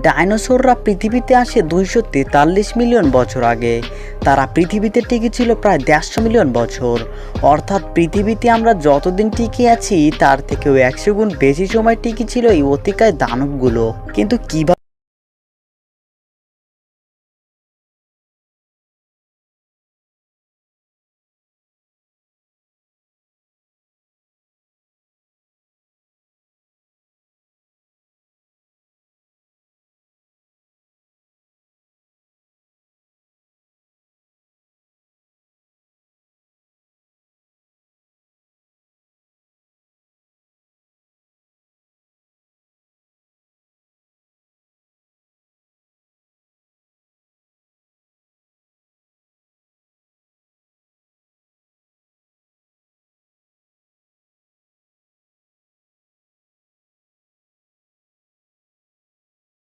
ডাইনোসররা পৃথিবীতে আসে 243 মিলিয়ন বছর আগে। তারা পৃথিবীতে টিকে ছিল প্রায় 150 মিলিয়ন বছর। অর্থাৎ পৃথিবীতে আমরা যতদিন টিকে আছি তার থেকেও 100 গুণ বেশি সময় টিকে ছিল এই অতিকায় দানবগুলো। কিন্তু কিভাবে